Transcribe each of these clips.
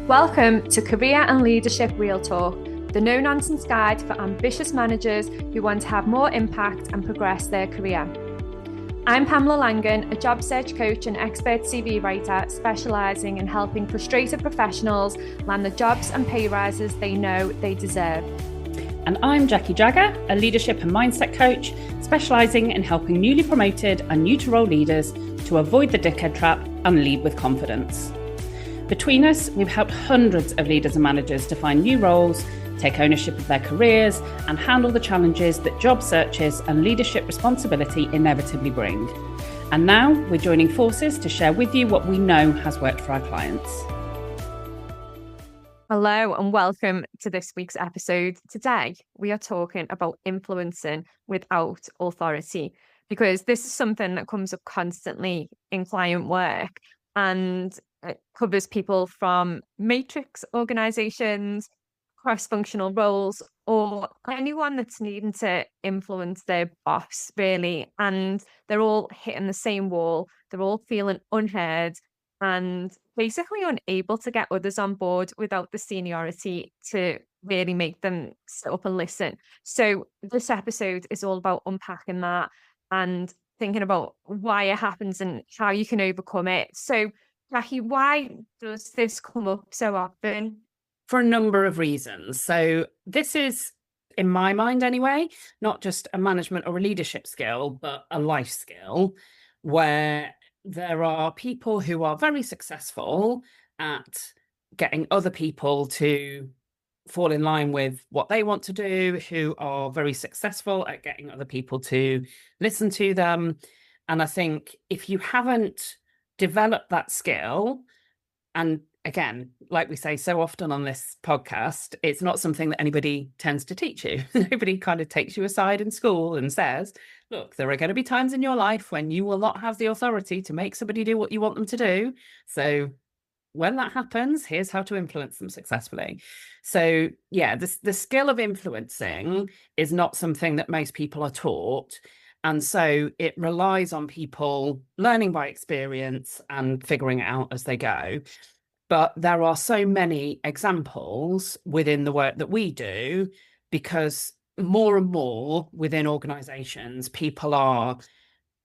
Welcome to Career and Leadership Real Talk, the no-nonsense guide for ambitious managers who want to have more impact and progress their career. I'm Pamela Langan, a job search coach and expert CV writer specialising in helping frustrated professionals land the jobs and pay rises they know they deserve. And I'm Jackie Jagger, a leadership and mindset coach specialising in helping newly promoted and new to role leaders to avoid the dickhead trap and lead with confidence. Between us, we've helped hundreds of leaders and managers to find new roles, take ownership of their careers, and handle the challenges that job searches and leadership responsibility inevitably bring. And now we're joining forces to share with you what we know has worked for our clients. Hello and welcome to this week's episode. Today, we are talking about influencing without authority, because this is something that comes up constantly in client work, and it covers people from matrix organizations, cross-functional roles, or anyone that's needing to influence their boss, really. And they're all hitting the same wall. They're all feeling unheard and basically unable to get others on board without the seniority to really make them sit up and listen. So this episode is all about unpacking that and thinking about why it happens and how you can overcome it. So, Jackie, why does this come up so often? For a number of reasons. So this is, in my mind anyway, not just a management or a leadership skill, but a life skill where there are people who are very successful at getting other people to fall in line with what they want to do, who are very successful at getting other people to listen to them. And I think if you haven't developed that skill, and again, like we say so often on this podcast, it's not something that anybody tends to teach you. Nobody kind of takes you aside in school and says, look, there are going to be times in your life when you will not have the authority to make somebody do what you want them to do. So when that happens, here's how to influence them successfully. So yeah, the skill of influencing is not something that most people are taught. And so it relies on people learning by experience and figuring it out as they go. But there are so many examples within the work that we do, because more and more within organizations, people are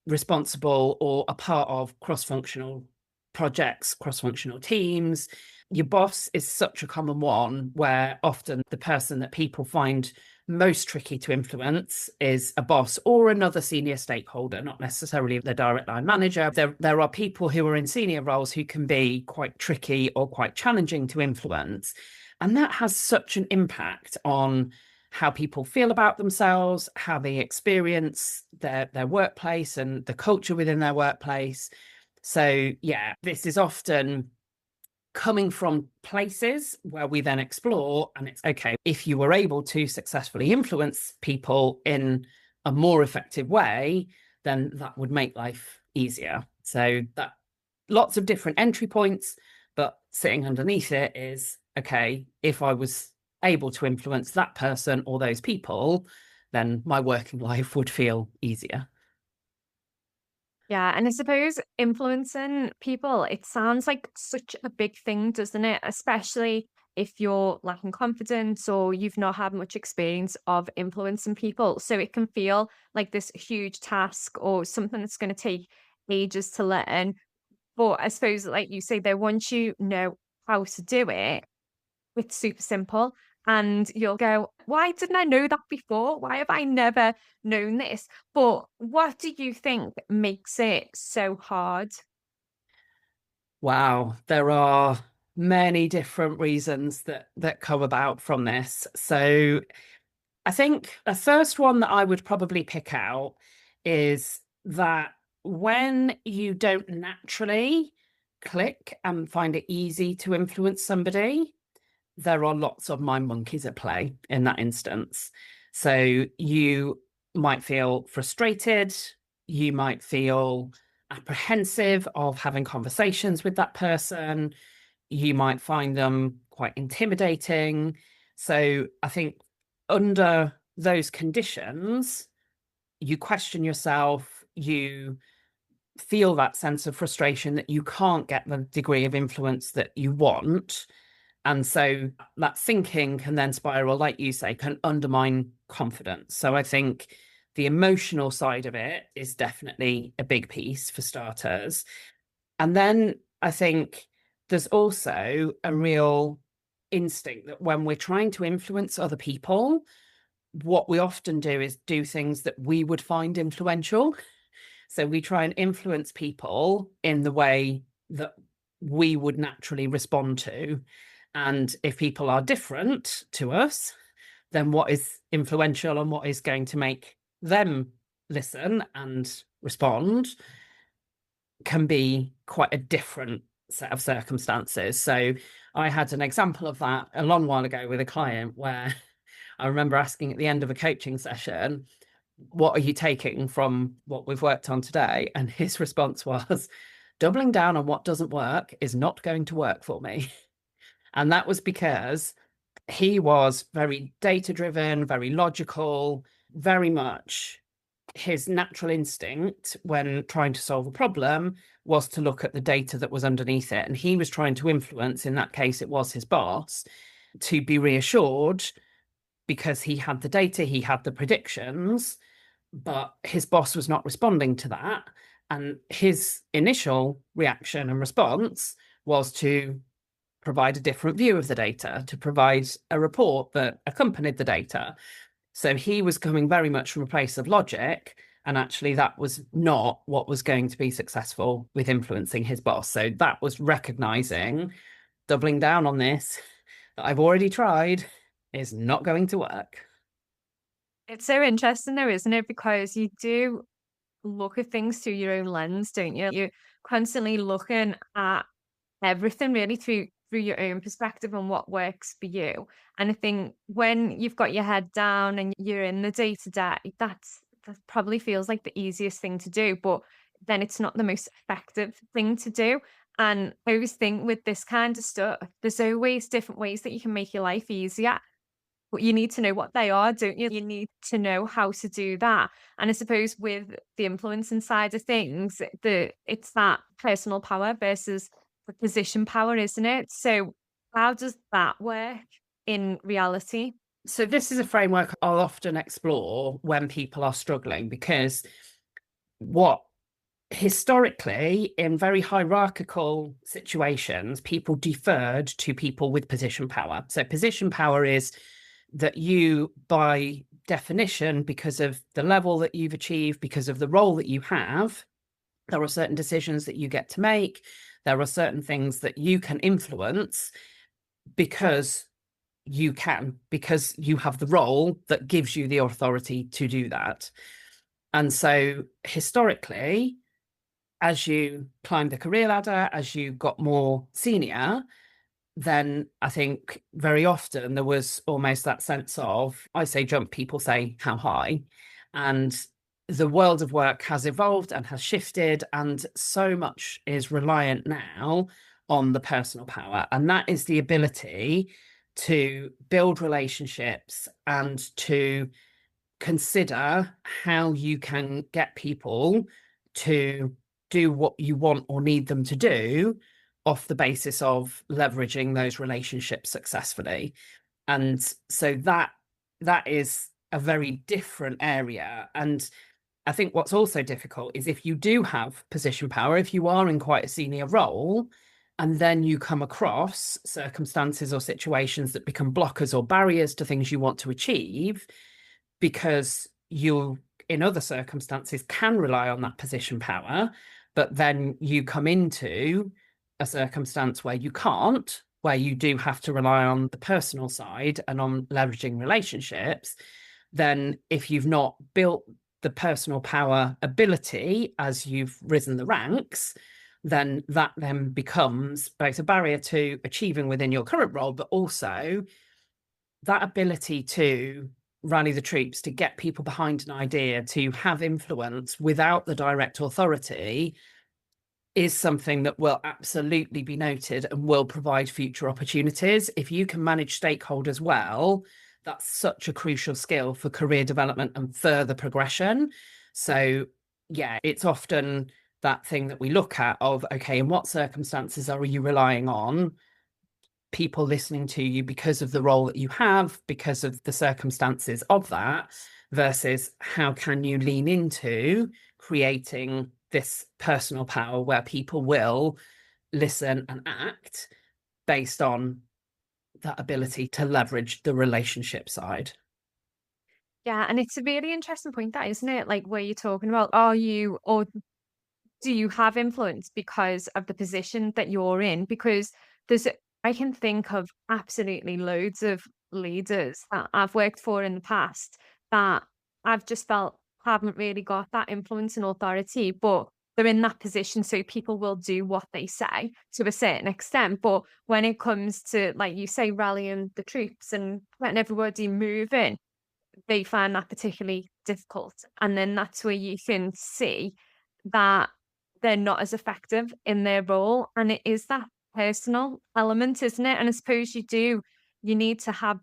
responsible or a part of cross-functional projects, cross-functional teams. Your boss is such a common one where often the person that people find most tricky to influence is a boss or another senior stakeholder, not necessarily the direct line manager. There are people who are in senior roles who can be quite tricky or quite challenging to influence. And that has such an impact on how people feel about themselves, how they experience their workplace and the culture within their workplace. So yeah, this is often coming from places where we then explore, and it's okay, if you were able to successfully influence people in a more effective way, then that would make life easier. So that lots of different entry points, but sitting underneath it is, okay, if I was able to influence that person or those people, then my working life would feel easier. Yeah, and I suppose influencing people, it sounds like such a big thing, doesn't it? Especially if you're lacking confidence or you've not had much experience of influencing people. So it can feel like this huge task or something that's going to take ages to learn. But I suppose, like you say, though, once you know how to do it, it's super simple. And you'll go, why didn't I know that before? Why have I never known this? But what do you think makes it so hard? Wow, there are many different reasons that come about from this. So I think the first one that I would probably pick out is that when you don't naturally click and find it easy to influence somebody, there are lots of mind monkeys at play in that instance. So you might feel frustrated, you might feel apprehensive of having conversations with that person, you might find them quite intimidating. So I think under those conditions, you question yourself, you feel that sense of frustration that you can't get the degree of influence that you want. And so that thinking can then spiral, like you say, can undermine confidence. So I think the emotional side of it is definitely a big piece for starters. And then I think there's also a real instinct that when we're trying to influence other people, what we often do is do things that we would find influential. So we try and influence people in the way that we would naturally respond to. And if people are different to us, then what is influential and what is going to make them listen and respond can be quite a different set of circumstances. So I had an example of that a long while ago with a client where I remember asking at the end of a coaching session, what are you taking from what we've worked on today? And his response was, doubling down on what doesn't work is not going to work for me. And that was because he was very data driven, very logical, very much his natural instinct when trying to solve a problem was to look at the data that was underneath it. And he was trying to influence, in that case, it was his boss, to be reassured because he had the data, he had the predictions, but his boss was not responding to that. And his initial reaction and response was to provide a different view of the data, to provide a report that accompanied the data. So he was coming very much from a place of logic. And actually, that was not what was going to be successful with influencing his boss. So that was recognizing, doubling down on this that I've already tried is not going to work. It's so interesting though, isn't it? Because you do look at things through your own lens, don't you? You're constantly looking at everything really through your own perspective on what works for you. And I think when you've got your head down and you're in the day to day, that probably feels like the easiest thing to do, but then it's not the most effective thing to do. And I always think with this kind of stuff, there's always different ways that you can make your life easier. But you need to know what they are, don't you? You need to know how to do that. And I suppose with the influencing side of things, it's that personal power versus the position power, isn't it? So how does that work in reality? So this is a framework I'll often explore when people are struggling, because what historically, in very hierarchical situations, people deferred to people with position power. So position power is that you, by definition, because of the level that you've achieved, because of the role that you have, there are certain decisions that you get to make. There are certain things that you can influence because you can, because you have the role that gives you the authority to do that. And so historically, as you climbed the career ladder, as you got more senior, then I think very often there was almost that sense of, I say jump, people say how high. And the world of work has evolved and has shifted, and so much is reliant now on the personal power. And that is the ability to build relationships and to consider how you can get people to do what you want or need them to do off the basis of leveraging those relationships successfully. And so that is a very different area. And I think what's also difficult is if you do have position power, if you are in quite a senior role, and then you come across circumstances or situations that become blockers or barriers to things you want to achieve, because you, in other circumstances, can rely on that position power, but then you come into a circumstance where you can't, where you do have to rely on the personal side and on leveraging relationships, then if you've not built the personal power ability as you've risen the ranks, then that then becomes both a barrier to achieving within your current role, but also that ability to rally the troops, to get people behind an idea, to have influence without the direct authority, is something that will absolutely be noted and will provide future opportunities. If you can manage stakeholders well, that's such a crucial skill for career development and further progression. So yeah, it's often that thing that we look at of, okay, in what circumstances are you relying on people listening to you because of the role that you have, because of the circumstances of that, versus how can you lean into creating this personal power where people will listen and act based on that ability to leverage the relationship side. Yeah, and it's a really interesting point that, isn't it? Like where you're talking about, are you or do you have influence because of the position that you're in? Because there's I can think of absolutely loads of leaders that I've worked for in the past that I've just felt haven't really got that influence and authority, but they're in that position, so people will do what they say to a certain extent. But when it comes to, like you say, rallying the troops and letting everybody move in, they find that particularly difficult. And then that's where you can see that they're not as effective in their role. And it is that personal element, isn't it? And I suppose you need to have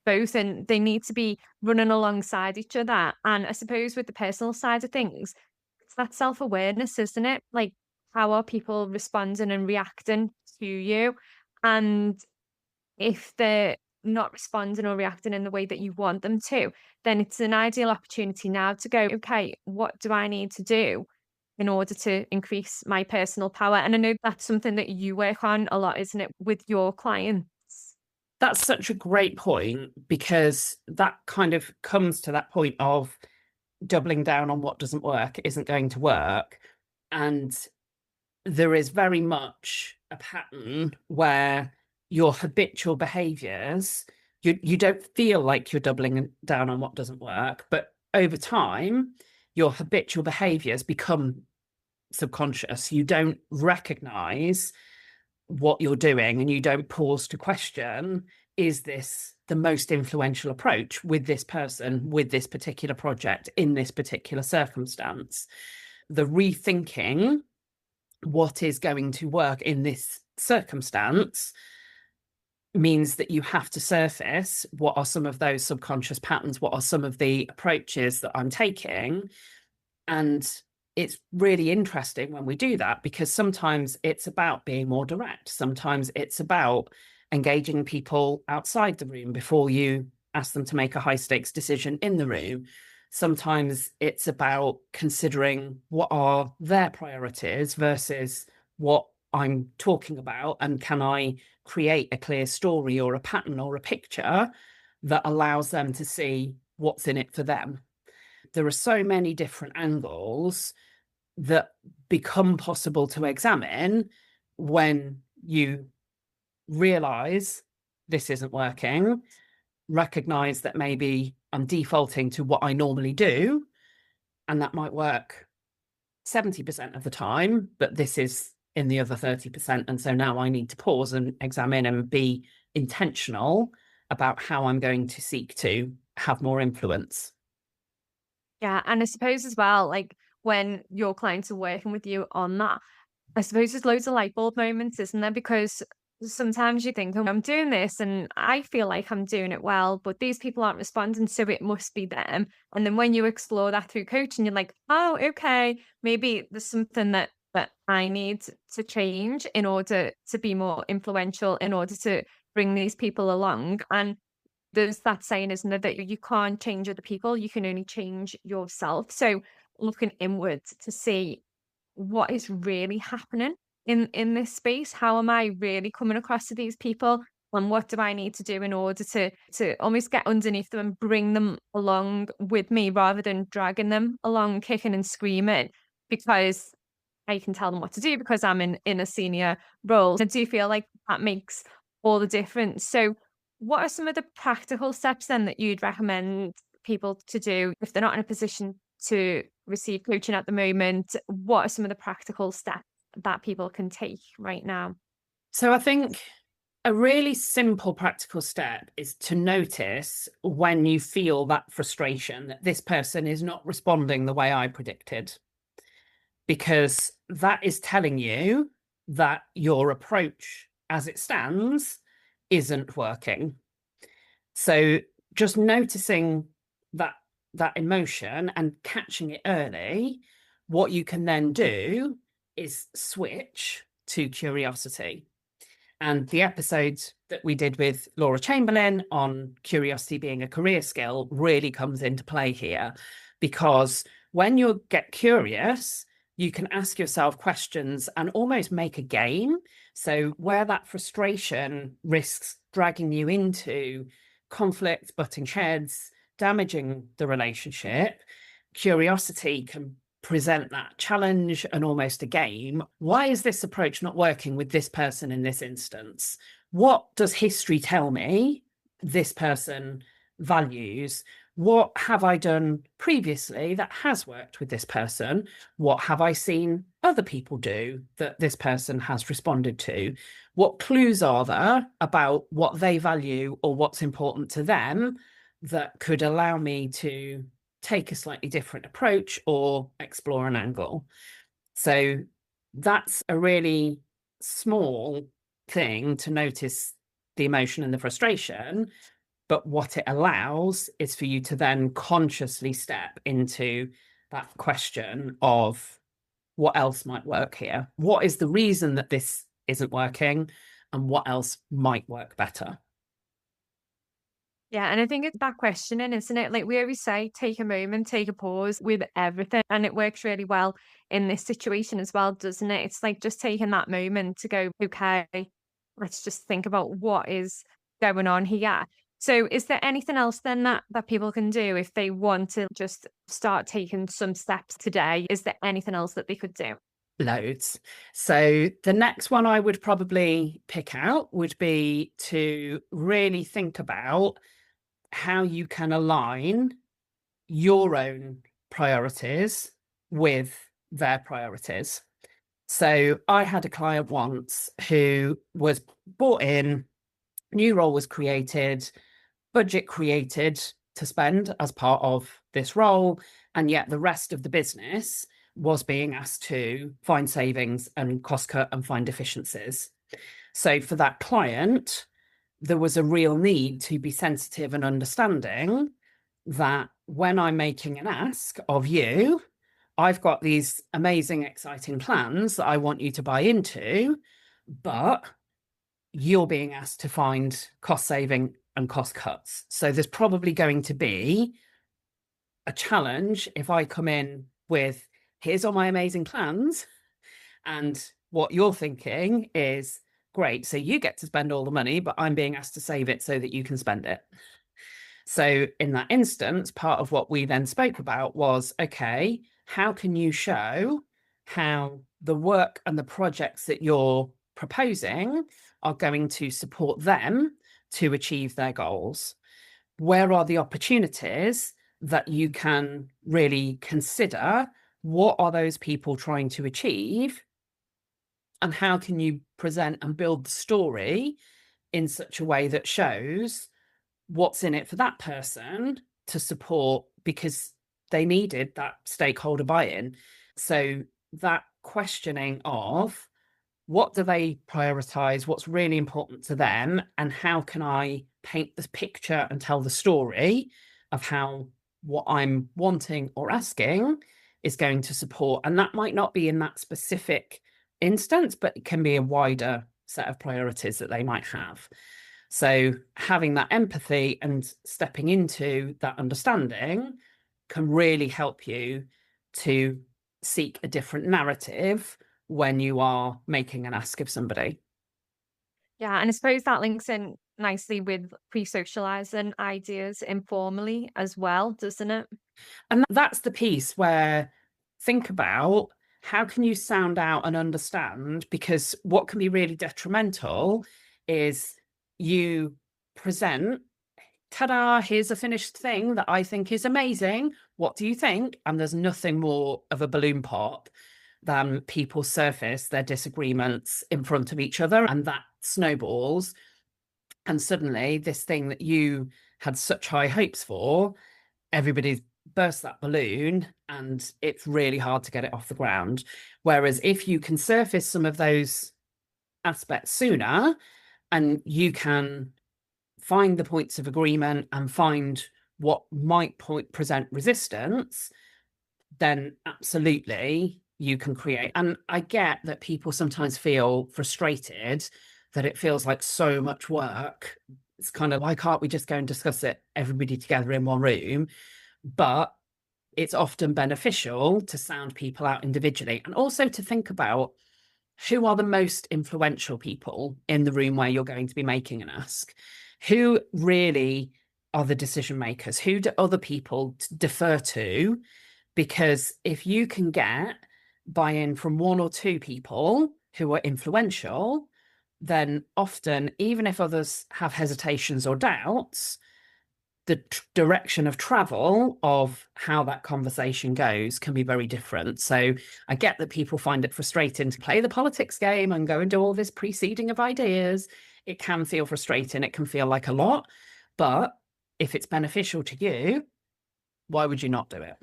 both and they need to be running alongside each other. And I suppose with the personal side of things, it's that self awareness, isn't it? Like, how are people responding and reacting to you? And if they're not responding or reacting in the way that you want them to, then it's an ideal opportunity now to go, okay, what do I need to do in order to increase my personal power? And I know that's something that you work on a lot, isn't it, with your clients? That's such a great point, because that kind of comes to that point of doubling down on what doesn't work isn't going to work. And there is very much a pattern where your habitual behaviors, you don't feel like you're doubling down on what doesn't work, but over time, your habitual behaviors become subconscious. You don't recognize what you're doing and you don't pause to question, is this the most influential approach with this person, with this particular project, in this particular circumstance? The rethinking what is going to work in this circumstance means that you have to surface what are some of those subconscious patterns, what are some of the approaches that I'm taking. And it's really interesting when we do that, because sometimes it's about being more direct. Sometimes it's about engaging people outside the room before you ask them to make a high stakes decision in the room. Sometimes it's about considering what are their priorities versus what I'm talking about, and can I create a clear story or a pattern or a picture that allows them to see what's in it for them. There are so many different angles that become possible to examine when you realize this isn't working, recognize that maybe I'm defaulting to what I normally do, and that might work 70% of the time, but this is in the other 30%. And so now I need to pause and examine and be intentional about how I'm going to seek to have more influence. Yeah. And I suppose as well, like when your clients are working with you on that, I suppose there's loads of light bulb moments, isn't there? Because sometimes you think, oh, I'm doing this and I feel like I'm doing it well, but these people aren't responding, so it must be them. And then when you explore that through coaching, you're like, oh, okay, maybe there's something that I need to change in order to be more influential, in order to bring these people along. And there's that saying, isn't there, that you can't change other people, you can only change yourself. So looking inwards to see what is really happening in this space. How am I really coming across to these people? And what do I need to do in order to almost get underneath them and bring them along with me rather than dragging them along, kicking and screaming, because I can tell them what to do because I'm in a senior role. I do feel like that makes all the difference. So what are some of the practical steps then that you'd recommend people to do if they're not in a position to receive coaching at the moment? What are some of the practical steps that people can take right now? So I think a really simple practical step is to notice when you feel that frustration that this person is not responding the way I predicted, because that is telling you that your approach as it stands isn't working. So just noticing that emotion and catching it early, what you can then do is switch to curiosity. And the episode that we did with Laura Chamberlain on curiosity being a career skill really comes into play here, because when you get curious, you can ask yourself questions and almost make a game. So where that frustration risks dragging you into conflict, butting heads, damaging the relationship, curiosity can present that challenge and almost a game. Why is this approach not working with this person in this instance? What does history tell me this person values? What have I done previously that has worked with this person? What have I seen other people do that this person has responded to? What clues are there about what they value or what's important to them that could allow me to take a slightly different approach or explore an angle? So that's a really small thing to notice the emotion and the frustration. But what it allows is for you to then consciously step into that question of what else might work here? What is the reason that this isn't working? And what else might work better? Yeah, and I think it's that questioning, isn't it? Like we always say, take a moment, take a pause with everything. And it works really well in this situation as well, doesn't it? It's like just taking that moment to go, okay, let's just think about what is going on here. So is there anything else then that people can do if they want to just start taking some steps today? Is there anything else that they could do? Loads. So the next one I would probably pick out would be to really think about how you can align your own priorities with their priorities. So I had a client once who was brought in, new role was created, budget created to spend as part of this role, and yet the rest of the business was being asked to find savings and cost cut and find efficiencies. So for that client, there was a real need to be sensitive and understanding that when I'm making an ask of you, I've got these amazing, exciting plans that I want you to buy into, but you're being asked to find cost saving and cost cuts. So there's probably going to be a challenge if I come in with, here's all my amazing plans. And what you're thinking is, great, so you get to spend all the money, but I'm being asked to save it so that you can spend it. So in that instance, part of what we then spoke about was, okay, how can you show how the work and the projects that you're proposing are going to support them to achieve their goals? Where are the opportunities that you can really consider? What are those people trying to achieve? And how can you present and build the story in such a way that shows what's in it for that person to support, because they needed that stakeholder buy-in. So that questioning of what do they prioritize, what's really important to them, and how can I paint the picture and tell the story of how what I'm wanting or asking is going to support. And that might not be in that specific instance, but it can be a wider set of priorities that they might have. So having that empathy and stepping into that understanding can really help you to seek a different narrative when you are making an ask of somebody. Yeah, and I suppose that links in nicely with pre-socializing ideas informally as well, doesn't it? And that's the piece where think about how can you sound out and understand, because what can be really detrimental is you present, ta-da, here's a finished thing that I think is amazing. What do you think? And there's nothing more of a balloon pop than people surface their disagreements in front of each other, and that snowballs. And suddenly this thing that you had such high hopes for, everybody's burst that balloon and it's really hard to get it off the ground. Whereas if you can surface some of those aspects sooner, and you can find the points of agreement and find what might present resistance, then absolutely you can create. And I get that people sometimes feel frustrated that it feels like so much work. It's kind of, why can't we just go and discuss it, everybody together in one room? But it's often beneficial to sound people out individually, and also to think about who are the most influential people in the room where you're going to be making an ask. Who really are the decision makers? Who do other people defer to? Because if you can get buy-in from one or two people who are influential, then often, even if others have hesitations or doubts, the direction of travel of how that conversation goes can be very different. So I get that people find it frustrating to play the politics game and go and do all this preceding of ideas. It can feel frustrating. It can feel like a lot. But if it's beneficial to you, why would you not do it?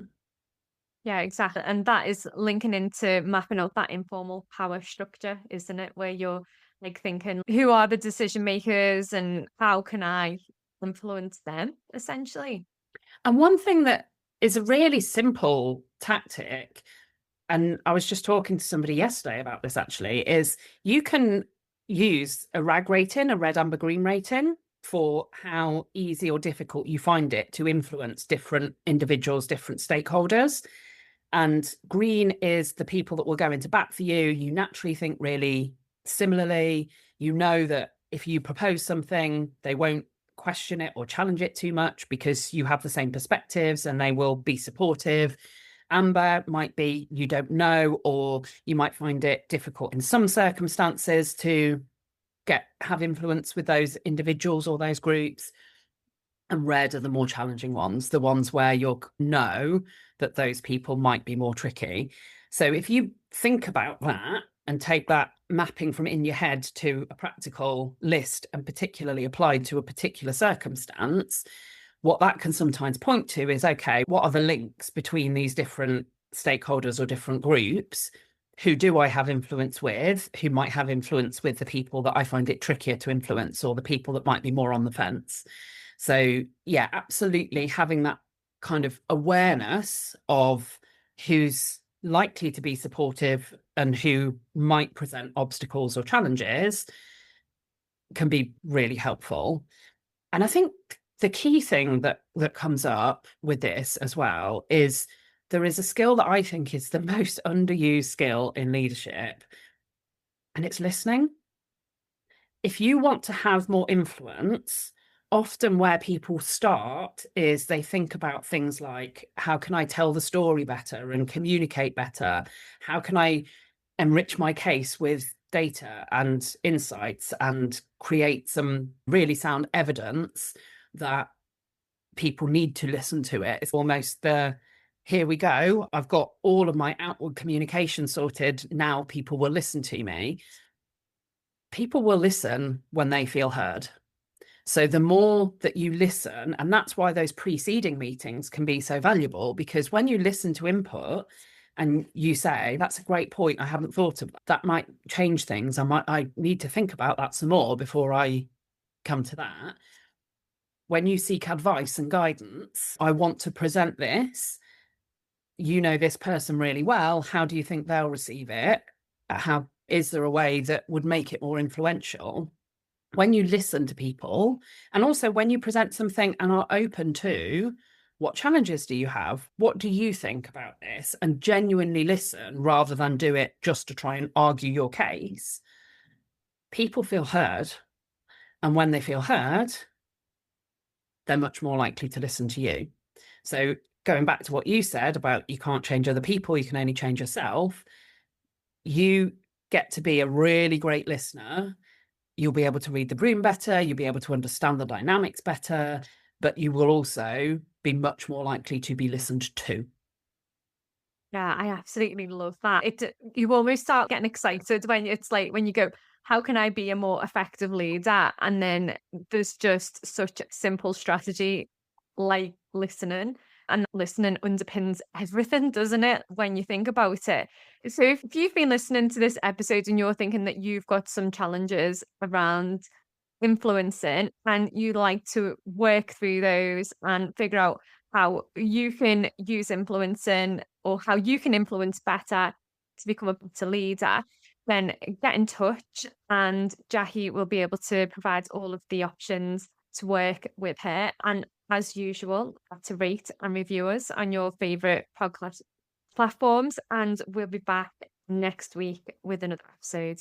Yeah, exactly. And that is linking into mapping out that informal power structure, isn't it? Where you're like thinking, who are the decision makers and how can I influence them, essentially? And one thing that is a really simple tactic, and I was just talking to somebody yesterday about this actually, is you can use a RAG rating, a red, amber, green rating, for how easy or difficult you find it to influence different individuals, different stakeholders. And green is the people that will go into bat for you. You naturally think really similarly. You know that if you propose something, they won't question it or challenge it too much because you have the same perspectives and they will be supportive. Amber might be you don't know, or you might find it difficult in some circumstances to have influence with those individuals or those groups. And red are the more challenging ones, the ones where you'll know that those people might be more tricky. So if you think about that and take that mapping from in your head to a practical list and particularly applied to a particular circumstance, what that can sometimes point to is, okay, what are the links between these different stakeholders or different groups? Who do I have influence with? Who might have influence with the people that I find it trickier to influence, or the people that might be more on the fence? So, yeah, absolutely having that kind of awareness of who's likely to be supportive and who might present obstacles or challenges can be really helpful. And I think the key thing that comes up with this as well is there is a skill that I think is the most underused skill in leadership, and it's listening. If you want to have more influence, often where people start is they think about things like, how can I tell the story better and communicate better? How can I enrich my case with data and insights and create some really sound evidence that people need to listen to it? It's almost the, here we go, I've got all of my outward communication sorted, now people will listen to me. People will listen when they feel heard. So the more that you listen, and that's why those preceding meetings can be so valuable, because when you listen to input and you say, that's a great point, I haven't thought of that, that might change things. I need to think about that some more before I come to that. When you seek advice and guidance, I want to present this. You know this person really well. How do you think they'll receive it? How is there a way that would make it more influential? When you listen to people, and also when you present something and are open to, what challenges do you have? What do you think about this? And genuinely listen rather than do it just to try and argue your case. People feel heard. And when they feel heard, they're much more likely to listen to you. So going back to what you said about you can't change other people, you can only change yourself. You get to be a really great listener. You'll be able to read the room better, you'll be able to understand the dynamics better, but you will also be much more likely to be listened to. Yeah, I absolutely love that. You almost start getting excited when it's like when you go, how can I be a more effective leader? And then there's just such a simple strategy like listening. And listening underpins everything, doesn't it? When you think about it. So if you've been listening to this episode and you're thinking that you've got some challenges around influencing and you like to work through those and figure out how you can use influencing or how you can influence better to become a better leader, then get in touch and Jackie will be able to provide all of the options to work with her. And as usual, to rate and review us on your favorite podcast platforms. And we'll be back next week with another episode.